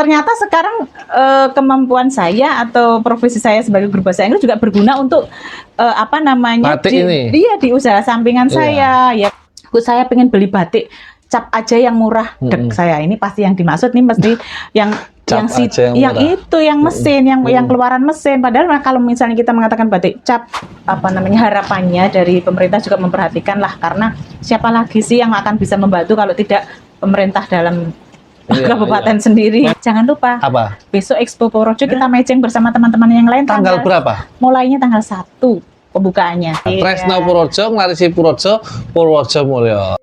ternyata sekarang kemampuan saya atau profesi saya sebagai guru bahasa Inggris juga berguna untuk batik ini. Di usaha sampingan saya. Ya, saya pengen beli batik cap aja yang murah. Dek saya ini pasti yang dimaksud nih mesti yang mesin yang keluaran mesin. Padahal kalau misalnya kita mengatakan batik cap harapannya dari pemerintah juga memperhatikan lah, karena siapa lagi sih yang akan bisa membantu kalau tidak pemerintah dalam kabupaten sendiri. Jangan lupa besok Expo Purworejo kita matching bersama teman-teman yang lain. Tanggal berapa? Mulainya tanggal 1 pembukaannya. Tresno Purworejo, Nglarisi Purworejo, Purworejo Mulyo.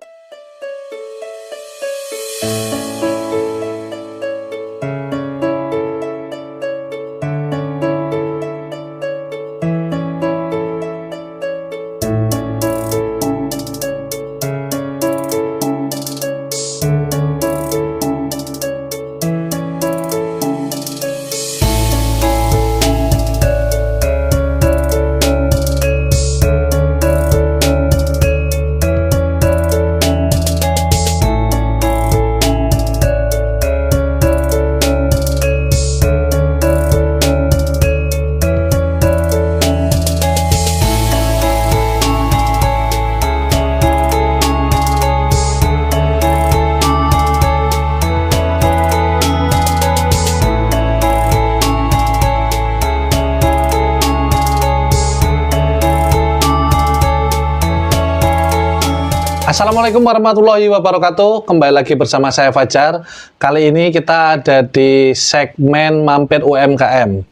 Assalamualaikum warahmatullahi wabarakatuh. Kembali lagi bersama saya Fajar. Kali ini kita ada di segmen Mampir UMKM.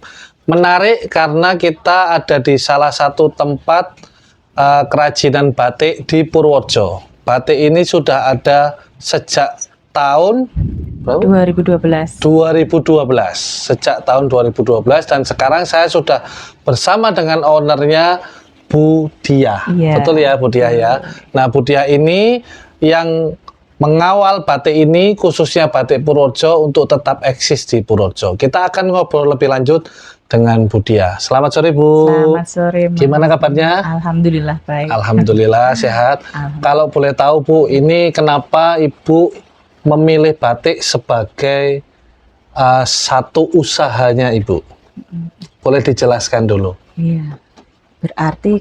Menarik karena kita ada di salah satu tempat kerajinan batik di Purworejo. Batik ini sudah ada sejak tahun 2012. Sejak tahun 2012, dan sekarang saya sudah bersama dengan ownernya, Bu Diah. Betul ya, Bu Diah ya. Nah, Bu Diah ini yang mengawal batik ini, khususnya batik Purworejo, untuk tetap eksis di Purworejo. Kita akan ngobrol lebih lanjut dengan Bu Diah. Selamat sore, Bu. Selamat sore, Mas. Gimana kabarnya? Alhamdulillah baik. Alhamdulillah sehat. Kalau boleh tahu, Bu, ini kenapa Ibu memilih batik sebagai satu usahanya Ibu? Boleh dijelaskan dulu? Iya. Berarti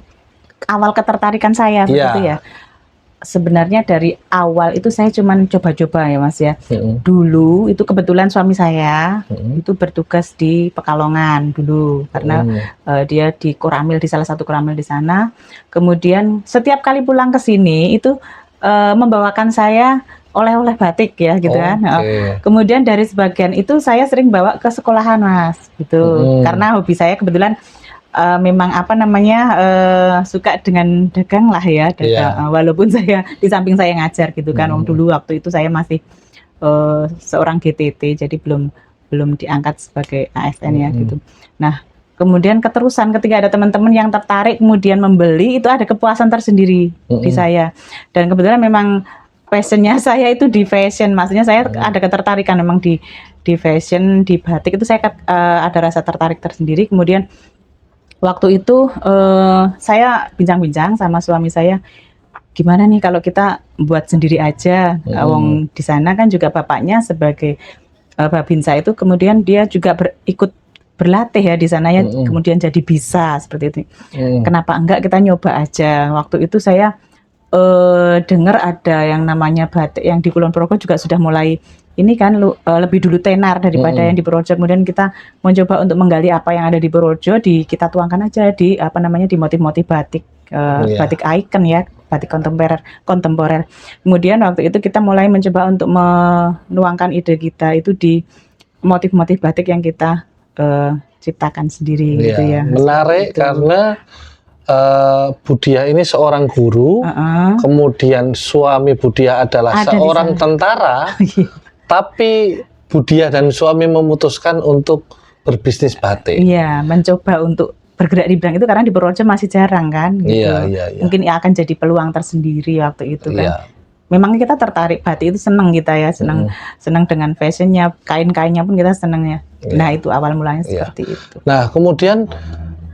awal ketertarikan saya begitu ya. Sebenarnya dari awal itu saya cuman coba-coba ya, Mas ya. Dulu itu kebetulan suami saya itu bertugas di Pekalongan dulu, karena dia di Koramil, di salah satu Koramil di sana. Kemudian setiap kali pulang ke sini itu membawakan saya oleh-oleh batik ya gitu kan. Kemudian dari sebagian itu saya sering bawa ke sekolahan, Mas, gitu. Karena hobi saya kebetulan memang suka dengan dagang lah ya, walaupun saya di samping saya ngajar gitu kan. Dulu waktu itu saya masih seorang GTT, jadi belum diangkat sebagai ASN ya gitu. Nah, kemudian keterusan ketika ada teman-teman yang tertarik kemudian membeli, itu ada kepuasan tersendiri di saya. Dan kebetulan memang passionnya saya itu di fashion, maksudnya saya ada ketertarikan memang di fashion, di batik itu saya ada rasa tertarik tersendiri. Kemudian waktu itu saya bincang-bincang sama suami saya, gimana nih kalau kita buat sendiri aja. Wong di sana kan juga bapaknya sebagai babinsa itu, kemudian dia juga ikut berlatih ya di sana ya, kemudian jadi bisa seperti itu. Kenapa enggak kita nyoba aja. Waktu itu saya dengar ada yang namanya batik yang di Kulon Progo juga sudah mulai ini kan lebih dulu tenar daripada yang di Purworejo. Kemudian kita mencoba untuk menggali apa yang ada di Purworejo, kita tuangkan aja di di motif-motif batik, batik ikon ya, batik kontemporer. Kemudian waktu itu kita mulai mencoba untuk menuangkan ide kita itu di motif-motif batik yang kita ciptakan sendiri gitu ya. Menarik gitu. Karena Bu Diah ini seorang guru, kemudian suami Bu Diah adalah seorang tentara. Tapi Bu Diah dan suami memutuskan untuk berbisnis batik. Iya, mencoba untuk bergerak di bidang itu karena di Purworejo masih jarang kan gitu. Mungkin akan jadi peluang tersendiri waktu itu kan. Memang kita tertarik batik itu, senang kita ya, senang dengan fashionnya, kain-kainnya pun kita senangnya. Nah, itu awal mulanya seperti itu. Nah, kemudian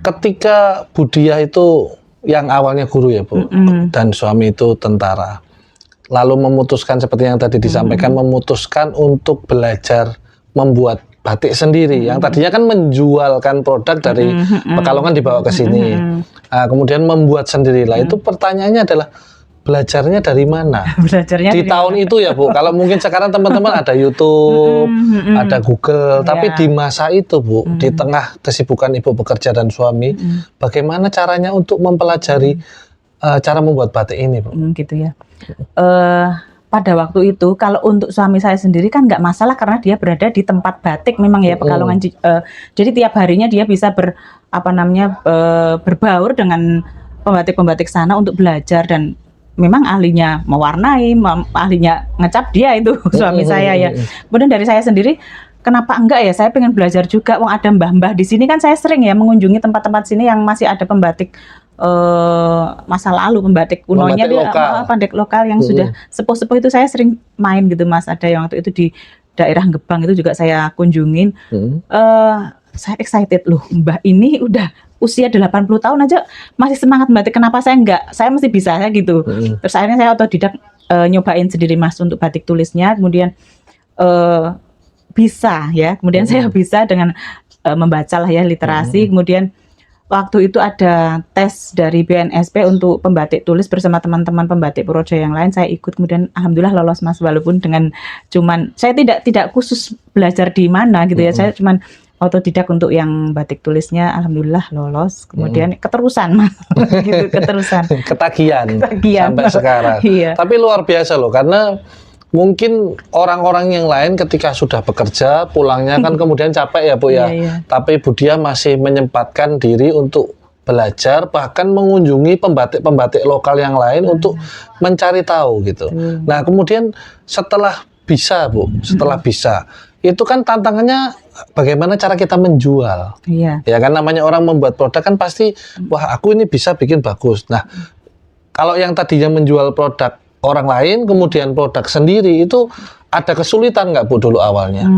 ketika Bu Diah itu yang awalnya guru ya, Bu, dan suami itu tentara, lalu memutuskan seperti yang tadi disampaikan, memutuskan untuk belajar membuat batik sendiri. Yang tadinya kan menjualkan produk dari Pekalongan dibawa ke sini. Nah, kemudian membuat sendiri lah. Itu pertanyaannya adalah belajarnya dari mana? Belajarnya Di dari tahun mana? itu ya Bu. Kalau mungkin sekarang teman-teman ada YouTube, ada Google. Tapi Ya. di masa itu Bu, di tengah kesibukan ibu bekerja dan suami, bagaimana caranya untuk mempelajari cara membuat batik ini Bu? Gitu ya. Pada waktu itu kalau untuk suami saya sendiri kan nggak masalah karena dia berada di tempat batik memang ya Pekalongan. Jadi tiap harinya dia bisa berbaur dengan pembatik-pembatik sana untuk belajar dan memang ahlinya mewarnai, ahlinya ngecap dia itu suami saya ya. Kemudian dari saya sendiri, kenapa enggak ya? Saya pengen belajar juga. Wong ada mbah-mbah di sini kan saya sering ya mengunjungi tempat-tempat sini yang masih ada pembatik masa lalu, pembatik kunonya, pembatik lokal yang sudah sepuh-sepuh itu saya sering main gitu Mas. Ada yang waktu itu di daerah Gebang itu juga saya kunjungin. Saya excited loh, mbah ini udah usia 80 tahun aja masih semangat batik, kenapa saya enggak? Saya mesti bisa ya gitu. Terus akhirnya saya otodidak nyobain sendiri Mas untuk batik tulisnya, kemudian bisa ya. Kemudian saya bisa dengan membaca lah ya literasi. Kemudian waktu itu ada tes dari BNSP untuk pembatik tulis bersama teman-teman pembatik Purworejo yang lain. Saya ikut, kemudian alhamdulillah lolos Mas, walaupun dengan cuman saya tidak khusus belajar di mana gitu ya. Saya cuman otodidak untuk yang batik tulisnya, alhamdulillah lolos. Kemudian keterusan Mas, gitu, keterusan. Ketagihan sampai sekarang. Iya. Tapi luar biasa loh, karena mungkin orang-orang yang lain ketika sudah bekerja pulangnya kan kemudian capek ya Bu ya. Tapi Bu Diah masih menyempatkan diri untuk belajar, bahkan mengunjungi pembatik-pembatik lokal yang lain untuk mencari tahu gitu. Nah kemudian setelah bisa Bu, setelah bisa itu kan tantangannya bagaimana cara kita menjual. Ya kan namanya orang membuat produk kan pasti wah aku ini bisa bikin bagus. Nah kalau yang tadinya menjual produk orang lain kemudian produk sendiri itu ada kesulitan nggak Bu dulu awalnya?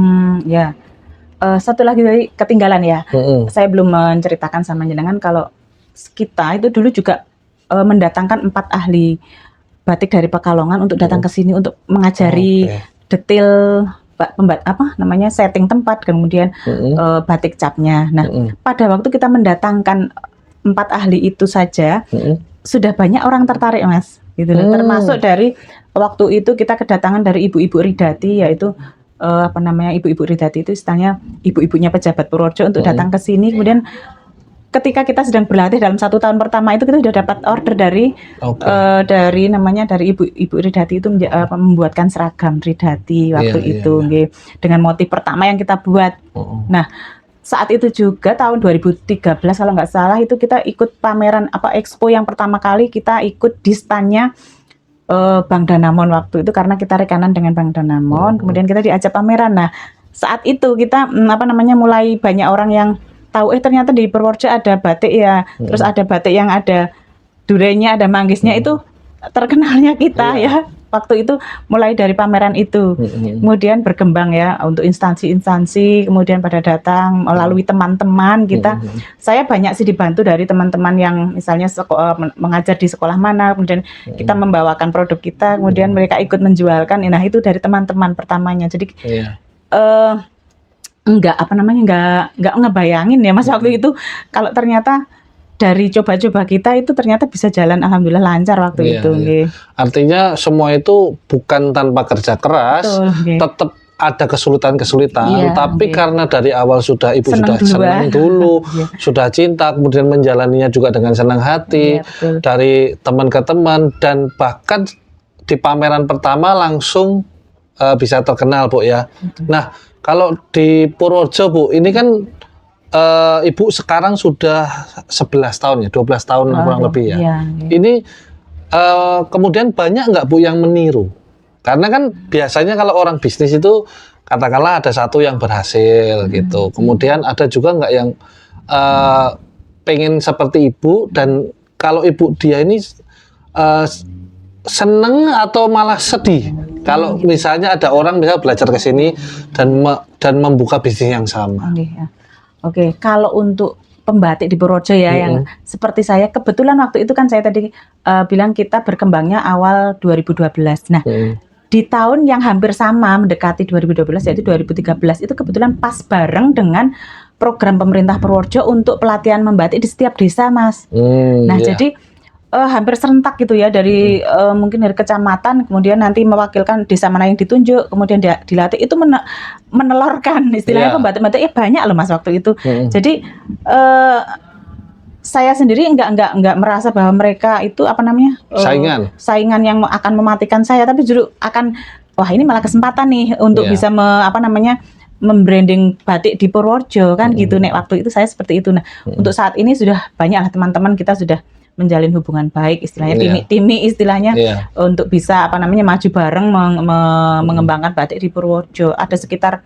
Satu lagi dari ketinggalan ya. Saya belum menceritakan sama jenengan kalau kita itu dulu juga mendatangkan 4 ahli batik dari Pekalongan untuk datang ke sini untuk mengajari detail setting tempat, kemudian batik capnya. Nah, pada waktu kita mendatangkan 4 ahli itu saja sudah banyak orang tertarik Mas. Gitu loh. Termasuk dari waktu itu kita kedatangan dari ibu-ibu Ridati, yaitu ibu-ibu Ridati itu istilahnya ibu-ibunya pejabat Purworejo untuk datang ke sini. Kemudian ketika kita sedang berlatih dalam 1 tahun pertama itu kita sudah dapat order dari ibu Ridati itu membuatkan seragam Ridati waktu itu dengan motif pertama yang kita buat. Nah saat itu juga tahun 2013 kalau nggak salah itu kita ikut pameran expo yang pertama kali kita ikut di standnya Bank Danamon waktu itu karena kita rekanan dengan Bank Danamon. Kemudian kita diajak pameran. Nah saat itu kita mulai banyak orang yang tahu ternyata di Purworejo ada batik ya. Terus ada batik yang ada durenya, ada manggisnya, itu terkenalnya kita ya. Waktu itu mulai dari pameran itu, kemudian berkembang ya untuk instansi-instansi, kemudian pada datang melalui teman-teman kita. Saya banyak sih dibantu dari teman-teman yang misalnya mengajar di sekolah mana, kemudian kita membawakan produk kita, kemudian mereka ikut menjualkan. Nah itu dari teman-teman pertamanya. Jadi nggak ngebayangin ya Mas waktu itu kalau ternyata dari coba-coba kita itu ternyata bisa jalan, alhamdulillah lancar waktu itu. Artinya semua itu bukan tanpa kerja keras, tetap ada kesulitan-kesulitan, tapi karena dari awal sudah ibu senang dulu, sudah cinta, kemudian menjalaninya juga dengan senang hati, dari teman ke teman, dan bahkan di pameran pertama langsung bisa terkenal Bu ya. Nah kalau di Purworejo Bu, ini kan Ibu sekarang sudah 11 tahun ya, 12 tahun kurang lebih ya. Ini kemudian banyak nggak Bu yang meniru? Karena kan biasanya kalau orang bisnis itu katakanlah ada satu yang berhasil gitu. Kemudian ada juga nggak yang pengen seperti Ibu, dan kalau Ibu Diah ini seneng atau malah sedih kalau misalnya ada orang bisa belajar ke sini dan membuka bisnis yang sama? Oke, kalau untuk pembatik di Purworejo ya yang seperti saya, kebetulan waktu itu kan saya tadi bilang kita berkembangnya awal 2012. Nah, di tahun yang hampir sama mendekati 2012 yaitu 2013 itu kebetulan pas bareng dengan program pemerintah Purworejo untuk pelatihan membatik di setiap desa, Mas. Nah, jadi hampir serentak gitu ya dari mungkin dari kecamatan, kemudian nanti mewakilkan desa mana yang ditunjuk, kemudian dilatih itu menelorkan istilahnya pembatik-batik banyak loh, Mas, waktu itu. Jadi saya sendiri enggak merasa bahwa mereka itu apa namanya saingan yang akan mematikan saya, tapi justru akan wah ini malah kesempatan nih untuk bisa membranding batik di Purworejo kan gitu. Nek waktu itu saya seperti itu. Nah, untuk saat ini sudah banyak lah teman-teman kita sudah menjalin hubungan baik istilahnya timi istilahnya untuk bisa maju bareng mengembangkan batik di Purworejo. Ada sekitar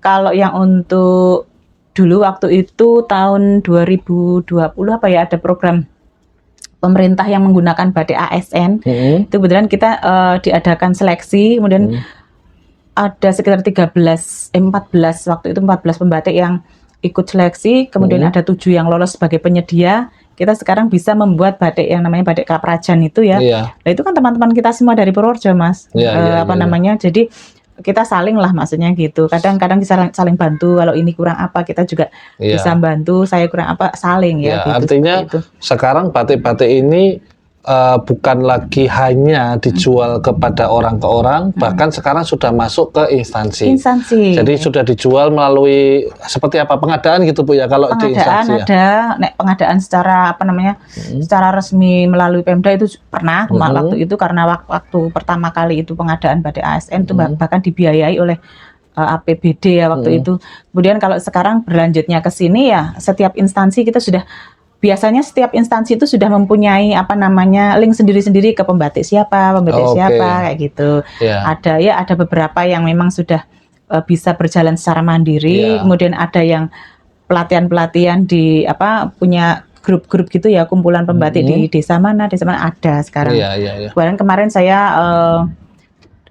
kalau yang untuk dulu waktu itu tahun 2020 ada program pemerintah yang menggunakan batik ASN. Itu kebetulan kita diadakan seleksi, kemudian ada sekitar 14 waktu itu 14 pembatik yang ikut seleksi, kemudian ada 7 yang lolos sebagai penyedia. Kita sekarang bisa membuat batik yang namanya batik Kaprajan itu ya. Nah, itu kan teman-teman kita semua dari Purworejo, Mas. Jadi kita saling lah maksudnya gitu. Kadang-kadang kita saling bantu, kalau ini kurang apa kita juga bisa bantu, saya kurang apa saling ya gitu. Artinya sekarang batik-batik ini bukan lagi hanya dijual kepada orang ke orang, bahkan sekarang sudah masuk ke instansi. Jadi sudah dijual melalui seperti apa pengadaan gitu Bu ya kalau di instansi pengadaan secara secara resmi melalui Pemda itu pernah waktu itu karena waktu pertama kali itu pengadaan batik ASN itu bahkan dibiayai oleh APBD ya waktu itu. Kemudian kalau sekarang berlanjutnya ke sini ya setiap instansi kita sudah biasanya setiap instansi itu sudah mempunyai link sendiri-sendiri ke pembatik siapa kayak gitu. Ada beberapa yang memang sudah bisa berjalan secara mandiri, kemudian ada yang pelatihan-pelatihan di punya grup-grup gitu ya, kumpulan pembatik di desa mana ada sekarang. Kemarin saya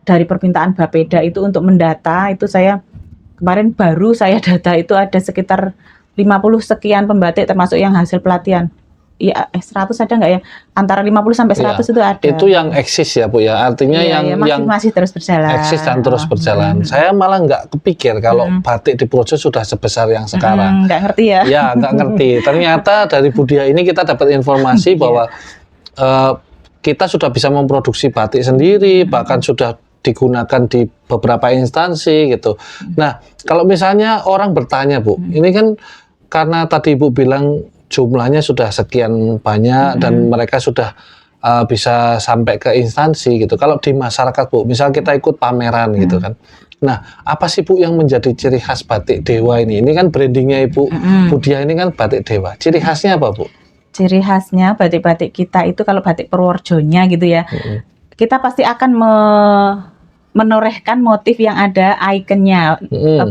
dari permintaan Bapeda itu untuk mendata itu kemarin baru saya data itu ada sekitar 50 sekian pembatik termasuk yang hasil pelatihan. Iya, 100 ada nggak ya? Antara 50 sampai 100 itu ada. Itu yang eksis ya Bu ya. Artinya masih terus berjalan. Eksis dan terus berjalan. Saya malah nggak kepikir kalau batik di Purworejo sudah sebesar yang sekarang. Nggak ngerti ya? Ya, nggak ngerti. Ternyata dari Bu Diah ini kita dapat informasi bahwa kita sudah bisa memproduksi batik sendiri, bahkan sudah digunakan di beberapa instansi gitu. Nah, kalau misalnya orang bertanya Bu, ini kan karena tadi Ibu bilang jumlahnya sudah sekian banyak dan mereka sudah bisa sampai ke instansi gitu. Kalau di masyarakat Bu, misal kita ikut pameran gitu kan. Nah, apa sih Bu yang menjadi ciri khas batik Dewa ini? Ini kan brandingnya Ibu Bu Diah ini kan batik Dewa. Ciri khasnya apa Bu? Ciri khasnya batik-batik kita itu kalau batik Purworejonya gitu ya, kita pasti akan menorehkan motif yang ada ikonnya,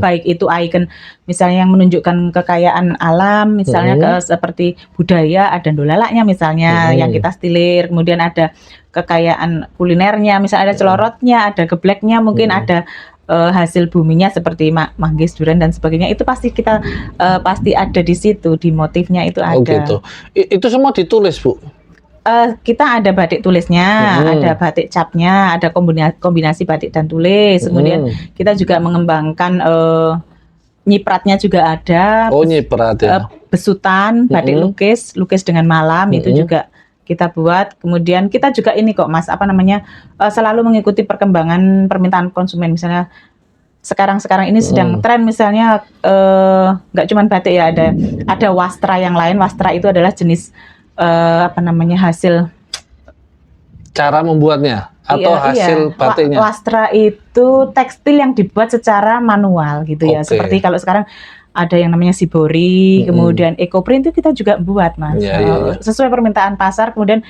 baik itu ikon misalnya yang menunjukkan kekayaan alam, misalnya seperti budaya, ada dolalaknya misalnya yang kita stilir, kemudian ada kekayaan kulinernya, misalnya ada celorotnya, ada gebleknya, mungkin ada hasil buminya seperti manggis, durian dan sebagainya, itu pasti kita pasti ada di situ, di motifnya itu ada. Oh gitu. Itu semua ditulis Bu? Kita ada batik tulisnya, ada batik capnya, ada kombinasi batik dan tulis. Kemudian kita juga mengembangkan nyipratnya juga ada. Oh nyiprat ya. Besutan, batik lukis dengan malam itu juga kita buat. Kemudian kita juga ini kok Mas, selalu mengikuti perkembangan permintaan konsumen. Misalnya sekarang ini sedang tren misalnya nggak cuma batik ya, ada wastra yang lain. Wastra itu adalah jenis hasil cara membuatnya atau hasil batiknya. Wastra itu tekstil yang dibuat secara manual gitu ya. Seperti kalau sekarang ada yang namanya Shibori, kemudian EcoPrint itu kita juga buat Mas. Sesuai permintaan pasar. Kemudian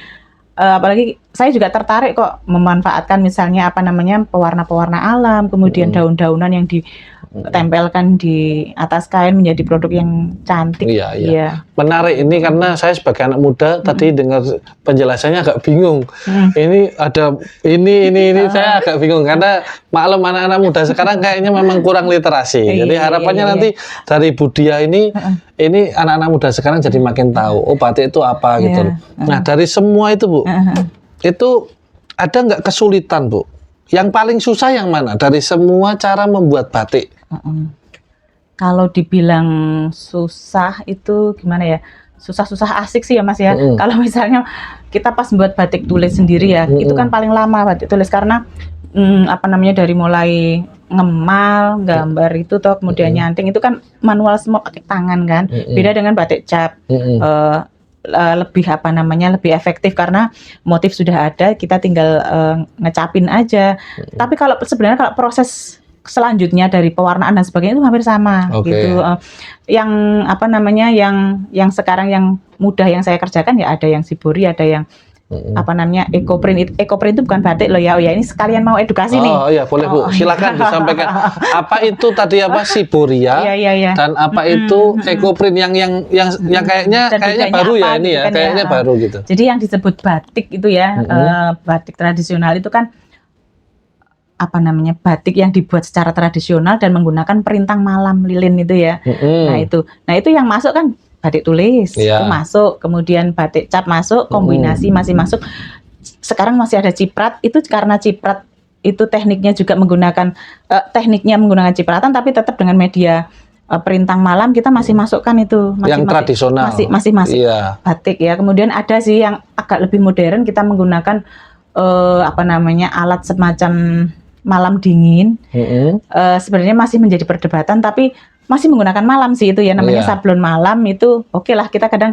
apalagi saya juga tertarik kok memanfaatkan misalnya pewarna-pewarna alam, kemudian daun-daunan yang ditempelkan di atas kain menjadi produk yang cantik. Iya. Menarik ini karena saya sebagai anak muda tadi dengar penjelasannya agak bingung. Ini ada ini saya agak bingung karena maklum anak-anak muda sekarang kayaknya memang kurang literasi. Jadi harapannya nanti dari Bu Diah ini anak-anak muda sekarang jadi makin tahu batik itu apa gitu. Nah, dari semua itu Bu, itu ada nggak kesulitan Bu yang paling susah yang mana dari semua cara membuat batik? Kalau dibilang susah itu gimana ya? Susah-susah asik sih ya Mas ya. Kalau misalnya kita pas buat batik tulis sendiri ya, itu kan paling lama batik tulis karena apa namanya, dari mulai ngemal, gambar itu toh kemudian nyanting itu kan manual semua pakai tangan kan. Beda dengan batik cap. Lebih apa namanya, lebih efektif karena motif sudah ada, kita tinggal ngecapin aja. Tapi kalau sebenarnya kalau proses selanjutnya dari pewarnaan dan sebagainya itu hampir sama gitu. Yang apa namanya, yang sekarang yang mudah yang saya kerjakan ya ada yang shibori, ada yang apa namanya ecoprint. Ecoprint itu bukan batik loh ya. Oh ya, ini sekalian mau edukasi nih. Oh iya boleh Bu, silakan disampaikan. Apa itu tadi apa Siboria? Iya. Dan apa itu ecoprint yang kayaknya baru ya ini ya, kayaknya baru gitu. Jadi yang disebut batik itu ya, batik tradisional itu kan apa namanya, batik yang dibuat secara tradisional dan menggunakan perintang malam lilin itu ya. Nah itu yang masuk kan batik tulis itu masuk, kemudian batik cap masuk, kombinasi masih masuk. Sekarang masih ada ciprat, itu karena ciprat itu tekniknya menggunakan cipratan tapi tetap dengan media perintang malam, kita masih masukkan itu yang tradisional masih batik ya. Kemudian ada sih yang agak lebih modern, kita menggunakan apa namanya, alat semacam malam dingin. Sebenarnya masih menjadi perdebatan tapi masih menggunakan malam sih itu ya, namanya sablon malam itu oke lah, kita kadang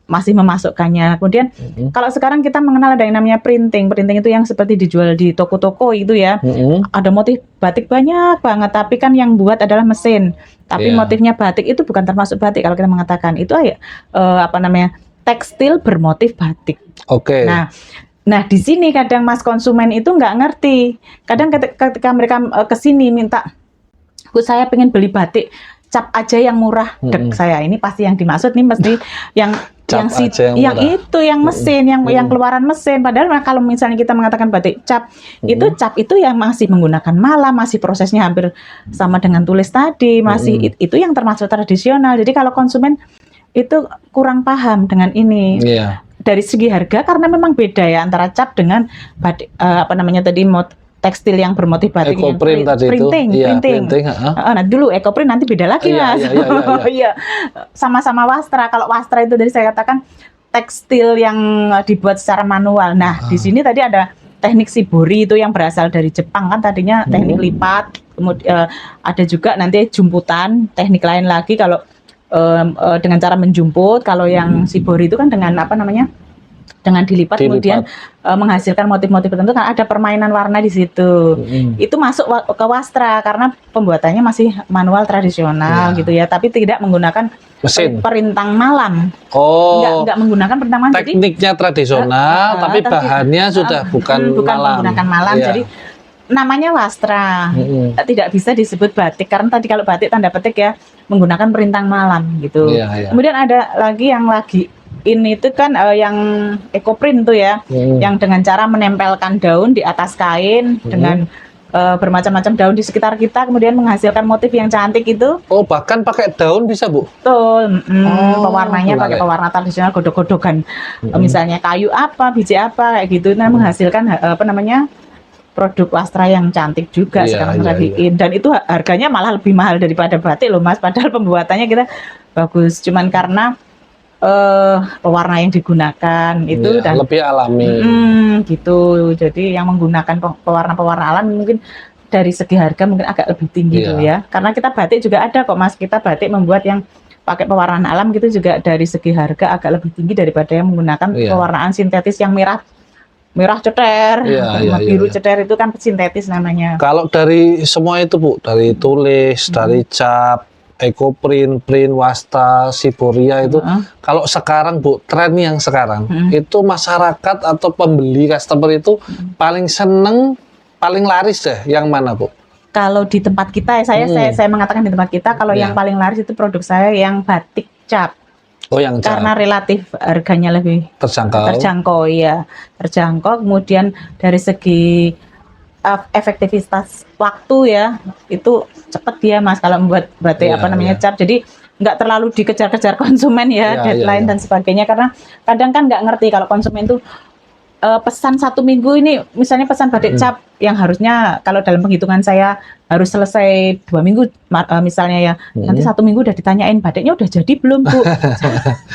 masih memasukkannya. Kemudian kalau sekarang kita mengenal ada yang namanya printing itu yang seperti dijual di toko-toko itu ya. Ada motif batik banyak banget tapi kan yang buat adalah mesin, tapi motifnya batik itu bukan termasuk batik kalau kita mengatakan itu apa namanya, tekstil bermotif batik. Nah di sini kadang Mas konsumen itu nggak ngerti. Kadang ketika mereka ke sini minta, Bu saya pengen beli batik cap aja yang murah. Saya ini pasti yang dimaksud nih mesti yang mesin, yang keluaran mesin. Padahal kalau misalnya kita mengatakan batik cap, itu yang masih menggunakan malam, masih prosesnya hampir sama dengan tulis tadi, masih itu yang termasuk tradisional. Jadi kalau konsumen itu kurang paham dengan ini. Dari segi harga karena memang beda ya antara cap dengan batik apa namanya tadi, tekstil yang bermotif batik, ecoprint tadi printing. Nah dulu ecoprint nanti beda lagi Mas. Iya. Sama-sama wastra. Kalau wastra itu tadi saya katakan tekstil yang dibuat secara manual. Nah di sini tadi ada teknik shibori itu yang berasal dari Jepang kan tadinya, teknik lipat. Kemudian ada juga nanti jumputan, teknik lain lagi kalau dengan cara menjumput. Kalau yang shibori itu kan dengan apa namanya, dengan dilipat. Kemudian menghasilkan motif-motif tertentu kan ada permainan warna di situ. Itu masuk ke wastra karena pembuatannya masih manual tradisional gitu ya, tapi tidak menggunakan mesin perintang malam. Enggak menggunakan perintang malam. Tekniknya tradisional tapi bahannya sudah bukan menggunakan malam. Jadi namanya wastra, tidak bisa disebut batik karena tadi kalau batik tanda petik ya menggunakan perintang malam gitu. Kemudian ada lagi yang ini itu kan yang ecoprint tuh ya, yang dengan cara menempelkan daun di atas kain dengan bermacam-macam daun di sekitar kita, kemudian menghasilkan motif yang cantik itu. Bahkan pakai daun bisa Bu? Betul. Pewarnanya pakai pewarna tradisional, godok-godokan. Misalnya kayu apa, biji apa kayak gitu, nah menghasilkan apa namanya, produk wastra yang cantik juga sekarang lagi. Dan itu harganya malah lebih mahal daripada batik loh Mas, padahal pembuatannya kita bagus, cuman karena pewarna yang digunakan itu dan lebih alami gitu. Jadi yang menggunakan pewarna alami mungkin dari segi harga mungkin agak lebih tinggi tuh ya, karena kita batik juga ada kok Mas, kita batik membuat yang pakai pewarnaan alam gitu juga dari segi harga agak lebih tinggi daripada yang menggunakan pewarnaan sintetis yang merah ceter, biru ceter itu kan sintetis namanya. Kalau dari semua itu Bu, dari tulis, dari cap, ecoprint, print, wasta, Siboria itu, kalau sekarang Bu, tren yang sekarang itu masyarakat atau pembeli customer itu paling seneng, paling laris deh, yang mana Bu? Kalau di tempat kita, saya mengatakan di tempat kita, kalau yang paling laris itu produk saya yang batik cap. Yang cap. Karena relatif harganya lebih terjangkau ya, kemudian dari segi efektivitas waktu ya, itu cepet dia Mas kalau membuat batik apa namanya cap. Jadi nggak terlalu dikejar-kejar konsumen ya, deadline dan sebagainya, karena kadang kan nggak ngerti kalau konsumen tuh pesan 1 minggu ini, misalnya pesan batik cap yang harusnya kalau dalam penghitungan saya harus selesai 2 minggu, misalnya ya, nanti 1 minggu udah ditanyain batiknya udah jadi belum Bu?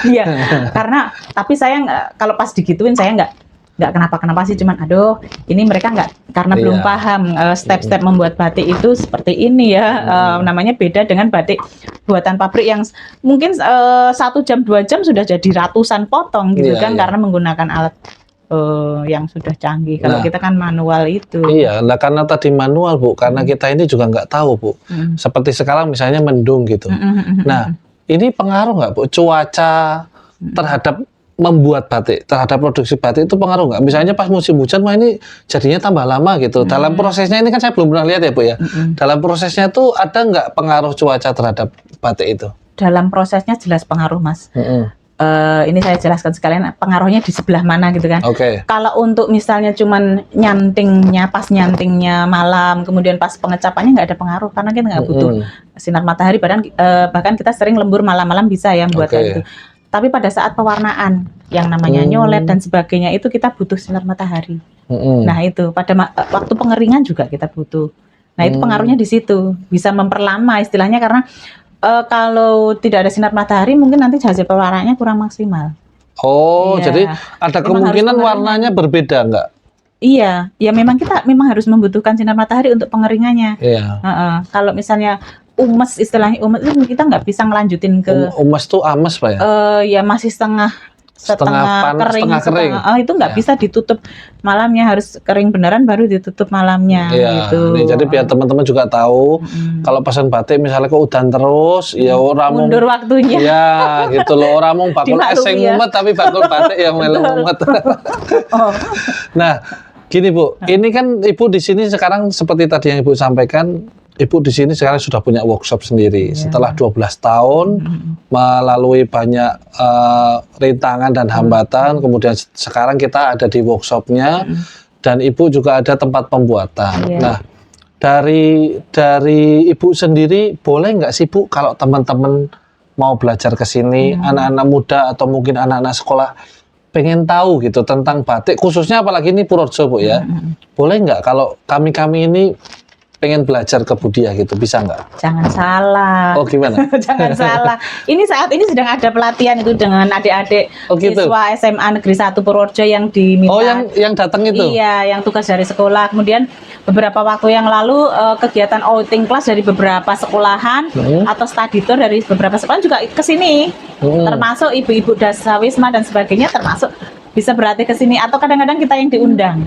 Iya, karena tapi saya kalau pas digituin saya nggak kenapa-kenapa sih, cuman aduh ini mereka nggak, karena belum paham step-step membuat batik itu seperti ini ya, namanya beda dengan batik buatan pabrik yang mungkin 1 jam 2 jam sudah jadi ratusan potong gitu kan, karena menggunakan alat yang sudah canggih. Kalau kita kan manual itu. Iya, nah karena tadi manual Bu, karena kita ini juga nggak tahu Bu. Seperti sekarang misalnya mendung gitu. Nah, ini pengaruh nggak Bu cuaca terhadap membuat batik, terhadap produksi batik itu pengaruh nggak? Misalnya pas musim hujan, wah ini jadinya tambah lama gitu. Dalam prosesnya ini kan saya belum pernah lihat ya Bu ya. Dalam prosesnya tuh ada nggak pengaruh cuaca terhadap batik itu? Dalam prosesnya jelas pengaruh Mas. Ini saya jelaskan sekalian pengaruhnya di sebelah mana gitu kan. Kalau untuk misalnya cuman pas nyantingnya malam, kemudian pas pengecapannya nggak ada pengaruh karena kita nggak butuh sinar matahari, bahkan kita sering lembur malam-malam bisa ya membuat itu. Tapi pada saat pewarnaan yang namanya nyolet dan sebagainya itu kita butuh sinar matahari. Nah itu pada waktu pengeringan juga kita butuh. Nah itu pengaruhnya di situ, bisa memperlama istilahnya, karena kalau tidak ada sinar matahari mungkin nanti hasil pewarnaannya kurang maksimal. Jadi ada kemungkinan warnanya berbeda nggak? Iya, ya memang kita harus membutuhkan sinar matahari untuk pengeringannya. Kalau misalnya istilahnya umes itu kita nggak bisa ngelanjutin ke umes tuh ames Pak ya? Ya masih setengah panas, kering, kering. Itu nggak bisa ditutup malamnya, harus kering beneran baru ditutup malamnya gitu. Nih, jadi biar teman-teman juga tahu kalau pesan batik misalnya kok udan terus ya orang mundur waktunya. Ya gitu loh, orang mau bakul eseng mumet tapi bakul batik yang melu mumet. Nah, gini Bu, ini kan Ibu di sini sekarang seperti tadi yang Ibu sampaikan, Ibu di sini sekarang sudah punya workshop sendiri. Setelah 12 tahun melalui banyak rintangan dan hambatan, kemudian sekarang kita ada di workshopnya dan Ibu juga ada tempat pembuatan. Nah, dari Ibu sendiri boleh nggak sih Bu kalau teman-teman mau belajar ke sini, anak-anak muda atau mungkin anak-anak sekolah pengen tahu gitu tentang batik, khususnya apalagi ini Purworejo Bu ya, boleh nggak kalau kami ini pengen belajar ke Budiah gitu, bisa nggak? Jangan salah. Oh gimana? Jangan salah. Ini saat ini sedang ada pelatihan itu dengan adik-adik siswa SMA Negeri 1 Purworejo yang diminta. Oh yang datang itu? Iya, yang tugas dari sekolah. Kemudian beberapa waktu yang lalu kegiatan outing class dari beberapa sekolahan atau study tour dari beberapa sekolah juga ke sini. Termasuk ibu-ibu dasawisma dan sebagainya, termasuk bisa berarti ke sini, atau kadang-kadang kita yang diundang.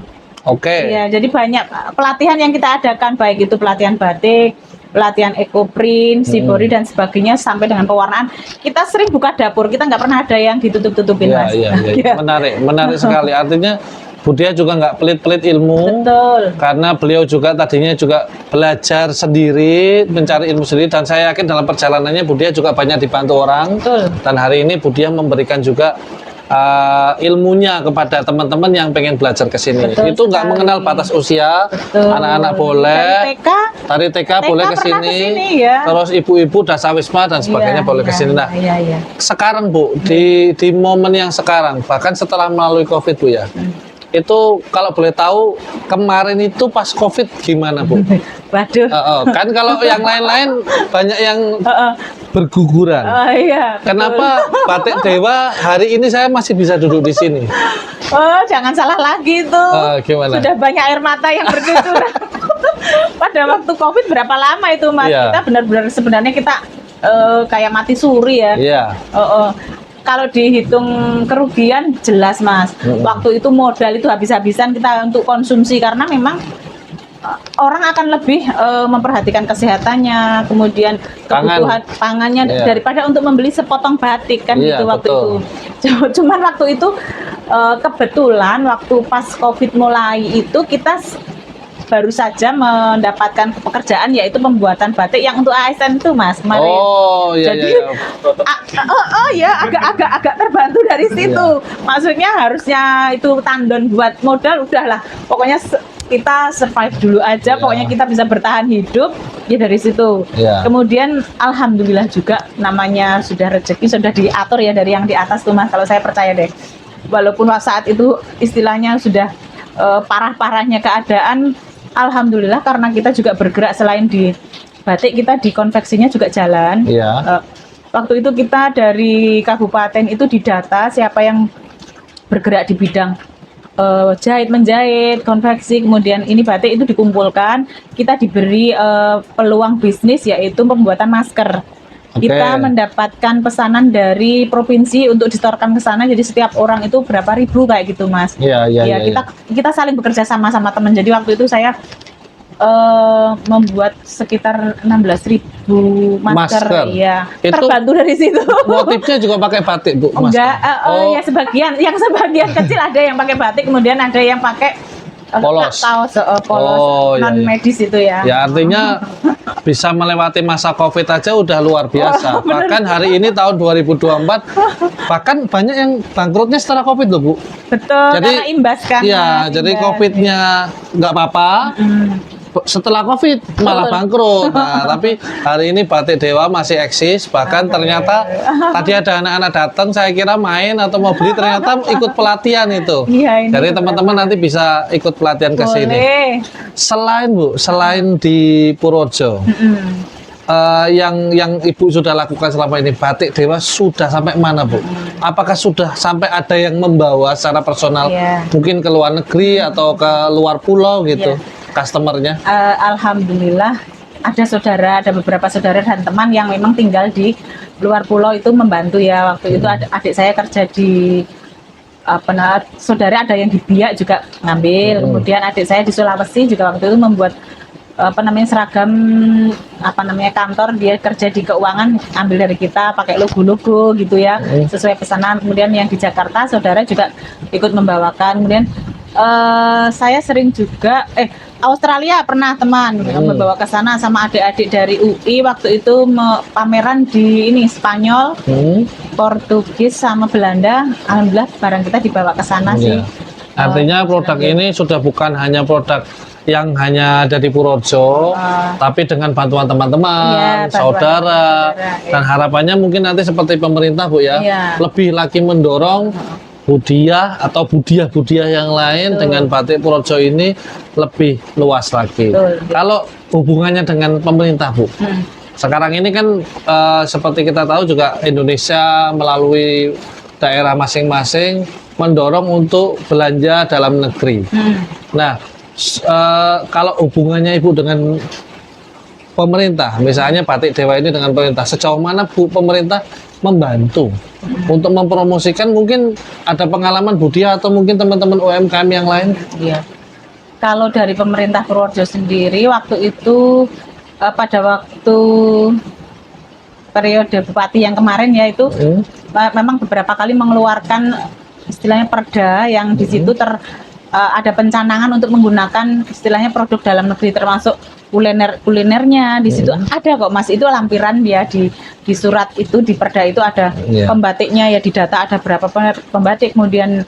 Ya, jadi banyak pelatihan yang kita adakan, baik itu pelatihan batik, pelatihan ekoprint, shibori dan sebagainya, sampai dengan pewarnaan. Kita sering buka dapur, kita nggak pernah ada yang ditutup-tutupin Mas. Iya. Menarik sekali. Artinya Budiah juga nggak pelit-pelit ilmu. Betul. Karena beliau juga tadinya juga belajar sendiri, mencari ilmu sendiri, dan saya yakin dalam perjalanannya Budiah juga banyak dibantu orang. Betul. Dan hari ini Budiah memberikan juga ilmunya kepada teman-teman yang pengen belajar ke sini. Itu nggak mengenal batas usia. Anak-anak boleh dari TK boleh ke sini. Terus ibu-ibu dasawisma dan sebagainya boleh ke sini. Nah, sekarang Bu, di momen yang sekarang, bahkan setelah melalui Covid Bu ya, itu kalau boleh tahu kemarin itu pas Covid gimana Bu? Waduh. Kan kalau yang lain-lain banyak yang berguguran. Kenapa Batik Dewa hari ini saya masih bisa duduk di sini? Jangan salah lagi itu. Gimana? Sudah banyak air mata yang bercucuran. Pada waktu Covid berapa lama itu Mas? Kita benar-benar sebenarnya kita kayak mati suri ya. Kalau dihitung kerugian jelas Mas. Waktu itu modal itu habis-habisan kita untuk konsumsi, karena memang orang akan lebih memperhatikan kesehatannya, kemudian kebutuhan pangannya daripada untuk membeli sepotong batik kan gitu waktu itu. Cuman waktu itu kebetulan waktu pas Covid mulai itu kita baru saja mendapatkan pekerjaan, yaitu pembuatan batik yang untuk ASN itu Mas kemarin. Jadi agak terbantu dari situ. Maksudnya harusnya itu tandon buat modal, udahlah pokoknya kita survive dulu aja, pokoknya kita bisa bertahan hidup ya dari situ. Kemudian alhamdulillah juga namanya sudah rezeki sudah diatur ya dari yang di atas tuh Mas, kalau saya percaya deh. walaupun saat itu istilahnya sudah parah-parahnya keadaan, alhamdulillah karena kita juga bergerak selain di batik, kita di konveksinya juga jalan. Waktu itu kita dari kabupaten itu didata siapa yang bergerak di bidang jahit menjahit, konveksi, kemudian ini batik itu dikumpulkan, kita diberi peluang bisnis yaitu pembuatan masker. Kita mendapatkan pesanan dari provinsi untuk disetorkan ke sana, jadi setiap orang itu berapa ribu kayak gitu, Mas. Kita saling bekerja sama teman. Jadi waktu itu saya membuat sekitar 16.000 masker. Ya, terbantu dari situ. Motifnya juga pakai batik, Bu? Enggak, ya sebagian kecil ada yang pakai batik, kemudian ada yang pakai polos, polos non medis itu ya. Ya artinya bisa melewati masa COVID aja udah luar biasa. Bahkan hari ini tahun 2024 bahkan banyak yang bangkrutnya setelah COVID loh, Bu. Betul, jadi, karena imbas kan. Iya, jadi COVID-nya nggak apa-apa. Setelah COVID malah bangkrut. Nah, tapi hari ini Batik Dewa masih eksis. Bahkan ternyata tadi ada anak-anak datang, saya kira main atau mau beli, ternyata ikut pelatihan itu. Jadi teman-teman nanti bisa ikut pelatihan ke sini. Selain Bu, selain di Purworejo, yang Ibu sudah lakukan selama ini, Batik Dewa sudah sampai mana, Bu? Apakah sudah sampai ada yang membawa secara personal, mungkin ke luar negeri atau ke luar pulau gitu? Customernya? Alhamdulillah ada beberapa saudara dan teman yang memang tinggal di luar pulau itu membantu ya. Waktu itu adik saya kerja di saudara ada yang di Biak juga ngambil. Kemudian adik saya di Sulawesi juga waktu itu membuat seragam kantor, dia kerja di keuangan, ambil dari kita pakai logo-logo gitu ya, sesuai pesanan. Kemudian yang di Jakarta saudara juga ikut membawakan. Kemudian saya sering juga Australia pernah teman membawa ke sana sama adik-adik dari UI, waktu itu pameran di Spanyol, Portugis sama Belanda. Alhamdulillah barang kita dibawa ke sana sih. Artinya produk ini sudah bukan hanya produk yang hanya ada di Purworejo, tapi dengan bantuan teman-teman, saudara, dan harapannya mungkin nanti seperti pemerintah, Bu ya, lebih lagi mendorong budaya atau budaya yang lain dengan batik Purworejo ini lebih luas lagi. Kalau hubungannya dengan pemerintah, Bu, sekarang ini kan seperti kita tahu juga Indonesia melalui daerah masing-masing mendorong untuk belanja dalam negeri. Nah, kalau hubungannya Ibu dengan pemerintah, misalnya Batik Dewa ini dengan pemerintah, sejauh mana Bu pemerintah membantu untuk mempromosikan, mungkin ada pengalaman Budia atau mungkin teman-teman UMKM yang lain? Iya. Kalau dari pemerintah Purworejo sendiri waktu itu pada waktu periode bupati yang kemarin ya itu memang beberapa kali mengeluarkan istilahnya perda yang di situ ada pencanangan untuk menggunakan istilahnya produk dalam negeri, termasuk kulinernya di situ ada kok, Mas. Itu lampiran ya di surat itu, di perda itu ada pembatiknya ya, di data ada berapa pembatik, kemudian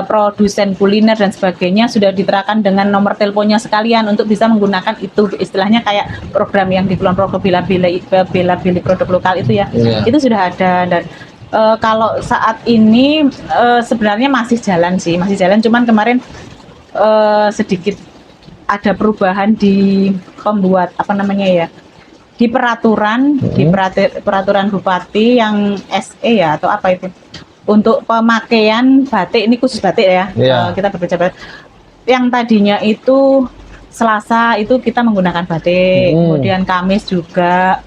produsen kuliner dan sebagainya sudah diterakan dengan nomor teleponnya sekalian untuk bisa menggunakan itu, istilahnya kayak program yang di Kulon Progo bela-beli produk lokal itu ya. Itu sudah ada. Dan kalau saat ini sebenarnya masih jalan, cuman kemarin sedikit ada perubahan di pembuat di peraturan peraturan bupati yang SE ya atau apa itu, untuk pemakaian batik, ini khusus batik ya. Kita berbicara yang tadinya itu Selasa itu kita menggunakan batik, kemudian Kamis juga,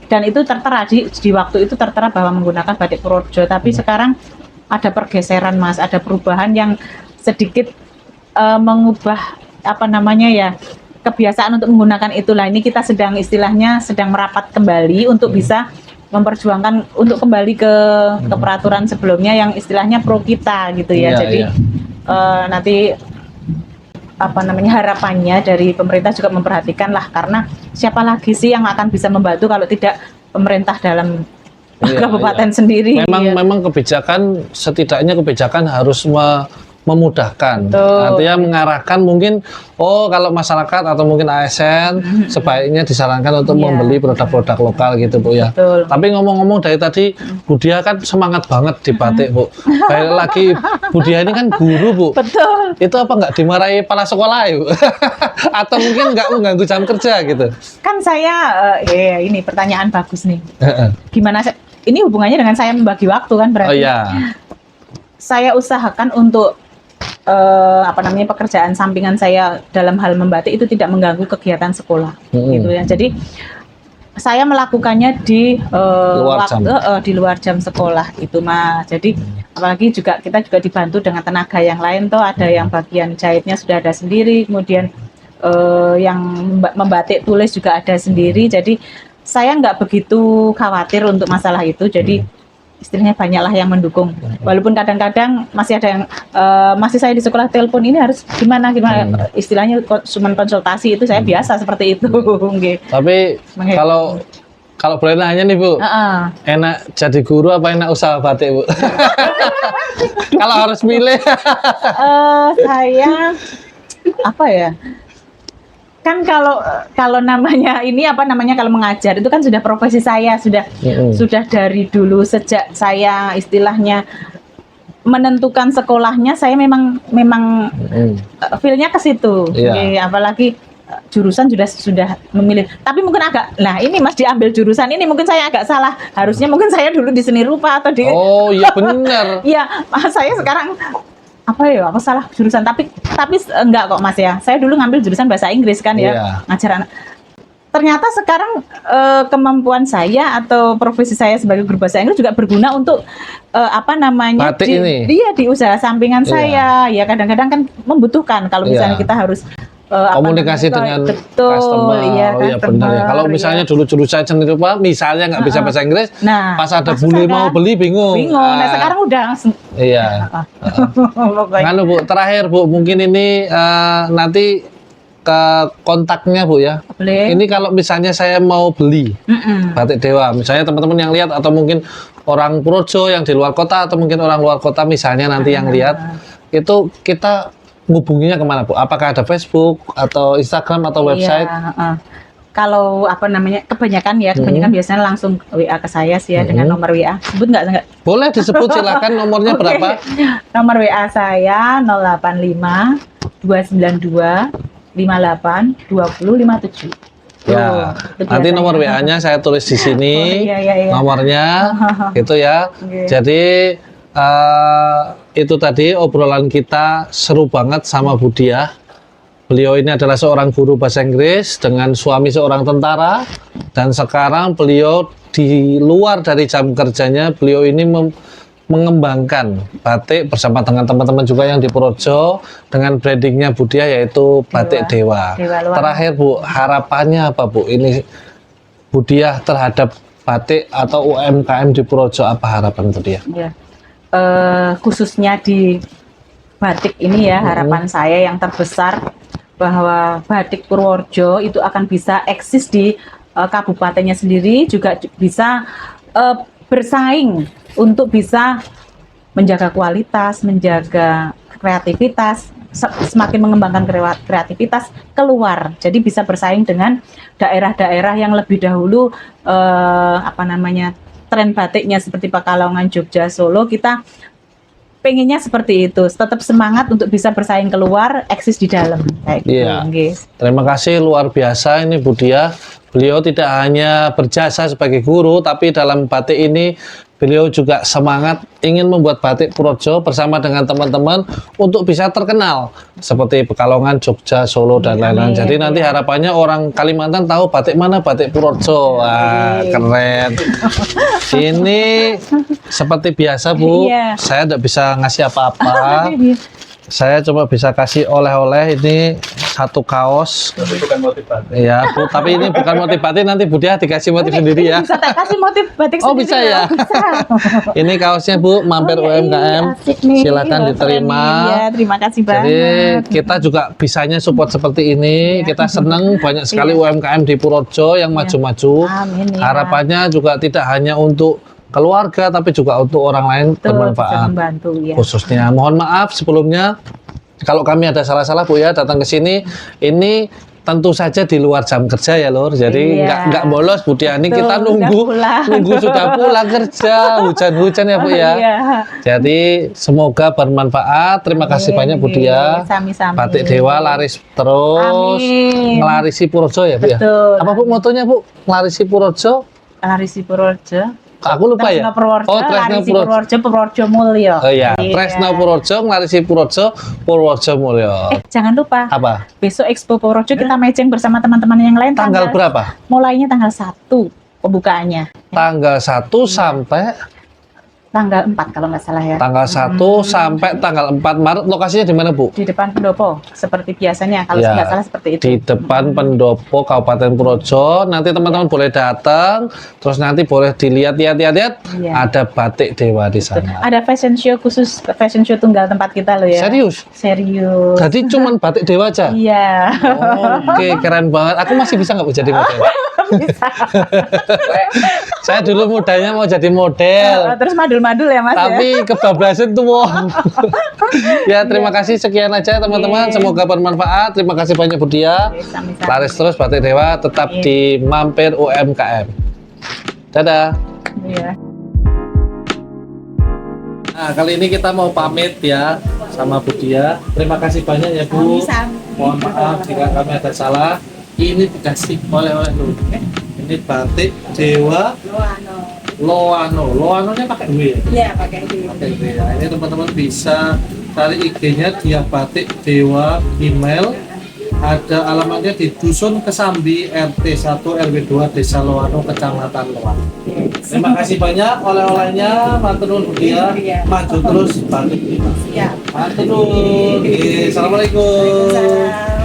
dan itu tertera di waktu itu tertera bahwa menggunakan batik Purworejo. Tapi sekarang ada pergeseran, Mas, ada perubahan yang sedikit mengubah kebiasaan untuk menggunakan itulah. Ini kita sedang merapat kembali untuk bisa memperjuangkan untuk kembali ke peraturan sebelumnya yang istilahnya pro kita gitu ya. Jadi nanti harapannya dari pemerintah juga memperhatikan lah, karena siapa lagi sih yang akan bisa membantu kalau tidak pemerintah dalam kabupaten sendiri. Memang kebijakan, setidaknya kebijakan harus memudahkan. Betul. Artinya mengarahkan mungkin kalau masyarakat atau mungkin ASN sebaiknya disarankan untuk membeli produk-produk lokal gitu Bu ya. Betul. Tapi ngomong-ngomong dari tadi Bu Dia kan semangat banget di batik Bu. Kayak lagi Bu Dia ini kan guru Bu. Betul. Itu apa nggak dimarahi kepala sekolah ya Bu? Atau mungkin nggak mengganggu jam kerja gitu? Kan saya ini pertanyaan bagus nih. Gimana ini hubungannya dengan saya membagi waktu kan berarti? Oh iya. Saya usahakan untuk pekerjaan sampingan saya dalam hal membatik itu tidak mengganggu kegiatan sekolah gitu ya. Jadi saya melakukannya di di luar jam sekolah gitu Mas. Jadi apalagi kita juga dibantu dengan tenaga yang lain toh, ada yang bagian jahitnya sudah ada sendiri, kemudian yang membatik tulis juga ada sendiri. Jadi saya nggak begitu khawatir untuk masalah itu. Jadi istilahnya banyaklah yang mendukung. Walaupun kadang-kadang masih ada yang masih saya di sekolah telepon ini harus gimana istilahnya cuma konsultasi itu saya biasa seperti itu. Tapi kalau boleh nanya nih Bu, enak jadi guru apa enak usaha batik Bu? Kalau harus milih, saya apa ya? Kan kalau namanya ini kalau mengajar itu kan sudah profesi saya, sudah dari dulu sejak saya istilahnya menentukan sekolahnya, saya memang feel-nya ke situ. Apalagi jurusan sudah memilih. Tapi mungkin ini Mas diambil jurusan ini mungkin saya agak salah. Harusnya mungkin saya dulu di seni rupa atau di iya benar. Iya, saya sekarang aku salah jurusan, tapi enggak kok Mas ya. Saya dulu ngambil jurusan bahasa Inggris kan ya, ngajar anak. Ternyata sekarang kemampuan saya atau profesi saya sebagai guru bahasa Inggris juga berguna untuk batik ini. Di usaha sampingan saya. Ya kadang-kadang kan membutuhkan kalau misalnya kita harus komunikasi dengan customer. Iya benar ya. Kalau misalnya dulu jurusan seni rupa misalnya nggak bisa bahasa Inggris, pas ada bule mau beli bingung. Nah sekarang udah langsung. Iya. Kan Bu, terakhir Bu, mungkin ini nanti ke kontaknya Bu ya. Boleh. Ini kalau misalnya saya mau beli batik Dewa, misalnya teman-teman yang lihat atau mungkin orang Purworejo yang di luar kota atau mungkin orang luar kota misalnya nanti yang lihat, itu kita ngubunginya kemana Bu? Apakah ada Facebook atau Instagram atau website? Kalau kebanyakan biasanya langsung WA ke saya sih ya dengan nomor WA. Sebut nggak? Boleh disebut, silakan. Nomornya berapa? Nomor WA saya 085 292 58 20 57. Ya, nanti nomor WA-nya saya tulis di sini. Nomornya gitu ya. Jadi itu tadi obrolan kita seru banget sama Bu Dia. Beliau ini adalah seorang guru bahasa Inggris dengan suami seorang tentara, dan sekarang beliau di luar dari jam kerjanya beliau ini mengembangkan batik bersama dengan teman-teman juga yang di Purworejo dengan brandingnya Bu Dia yaitu Batik Dewa. Terakhir Bu, harapannya apa Bu? Ini Bu Dia terhadap batik atau UMKM di Purworejo, apa harapan Bu Dia? Khususnya di batik ini ya, harapan saya yang terbesar bahwa batik Purworejo itu akan bisa eksis di kabupatennya sendiri, juga bisa bersaing untuk bisa menjaga kualitas, menjaga kreativitas, semakin mengembangkan kreativitas keluar. Jadi bisa bersaing dengan daerah-daerah yang lebih dahulu tren batiknya seperti Pekalongan, Jogja, Solo. Kita pengennya seperti itu, tetap semangat untuk bisa bersaing keluar, eksis di dalam kayak gitu. Terima kasih, luar biasa ini Bu Dia. Beliau tidak hanya berjasa sebagai guru, tapi dalam batik ini beliau juga semangat ingin membuat batik Purworejo bersama dengan teman-teman untuk bisa terkenal seperti Pekalongan, Jogja, Solo dan lain-lain. Jadi nanti harapannya orang Kalimantan tahu batik mana, batik Purworejo. Wah, keren. Ini seperti biasa Bu, saya tidak bisa ngasih apa-apa. Saya cuma bisa kasih oleh-oleh ini satu kaos. Tapi bukan motif batik. Ya Bu, tapi ini bukan motif batik, nanti Bu Dia dikasih motif sendiri ya. Bisa tak kasih motif batik sendiri. Oh bisa ya. Bisa. Ini kaosnya Bu, mampir UMKM. Silakan diterima. Ya, terima kasih banget. Jadi kita juga bisanya support seperti ini. Kita senang banyak sekali UMKM di Purworejo yang maju-maju. Amin, Harapannya juga tidak hanya untuk keluarga tapi juga untuk orang lain Betul, bisa bermanfaat. membantu ya. Khususnya mohon maaf sebelumnya kalau kami ada salah-salah Bu ya datang ke sini. Ini tentu saja di luar jam kerja ya Lur. Jadi Iya. nggak bolos Bu Diani, Betul, kita udah nunggu pulang. sudah pulang kerja, hujan-hujan ya Bu ya. Iya. Jadi semoga bermanfaat. Terima kasih Amin. banyak Bu Dia. Sami-sami. Batik Dewa laris terus. Amin. Ngelarisi Purworejo ya Bu ya. Betul. Apa Bu motonya Bu? Ngelarisi Purworejo? Larisi Purworejo. Aku lupa ya. Tresno Purworejo, Oh, Tresno Larisi Purworejo. Purworejo, Purworejo Mulyo. Oh iya, Iya. Tresno Purworejo, Ngelarisi Purworejo, Purworejo Mulyo. Jangan lupa, Apa? besok Expo Purworejo kita matching bersama teman-teman yang lain. Tanggal berapa? Mulainya tanggal 1 pembukaannya. Tanggal 1 sampai Tanggal 4 kalau nggak salah ya. tanggal 1 sampai tanggal 4 Maret. Lokasinya di mana, Bu? Di depan pendopo, seperti biasanya. Kalau Ya, nggak salah seperti itu. Di depan pendopo Kabupaten Purworejo. Nanti teman-teman boleh datang, terus nanti boleh dilihat Iya. ada batik Dewa di sana. Ada fashion show khusus, fashion show tunggal tempat kita loh ya. Serius? Serius. Jadi cuman batik Dewa aja? Iya. Oke, keren banget. Aku masih bisa nggak Bu jadi model? Bisa. Saya dulu mudanya mau jadi model. Terus madul-madul ya Mas ya. Tapi kebablasan tuh Wong. Ya terima kasih, sekian aja teman-teman, semoga bermanfaat. Terima kasih banyak Bu Dia. Oke, sami-sami. Laris terus Batik Dewa, tetap di mampir UMKM. Dadah. Iya. Nah, kali ini kita mau pamit ya sama Bu Dia. Terima kasih banyak ya Bu. Sami-sami. Mohon maaf jika kami ada salah. Ini dikasih oleh-oleh dulu. Ini Batik Dewa Loano-nya pakai W ya? Iya, pakai itu. Pakai W ya. Ini teman-teman bisa cari IG-nya Dia Batik Dewa, email. Ada alamatnya di Dusun Kesambi, RT 1 RW 2 Desa Loano, Kecamatan Loano. Terima kasih banyak oleh-olehnya, matur nuwun Bu Dia. Maju terus Batik Dewa. Siap. Matur nuwun. Oke, Assalamualaikum. Waalaikumsalam.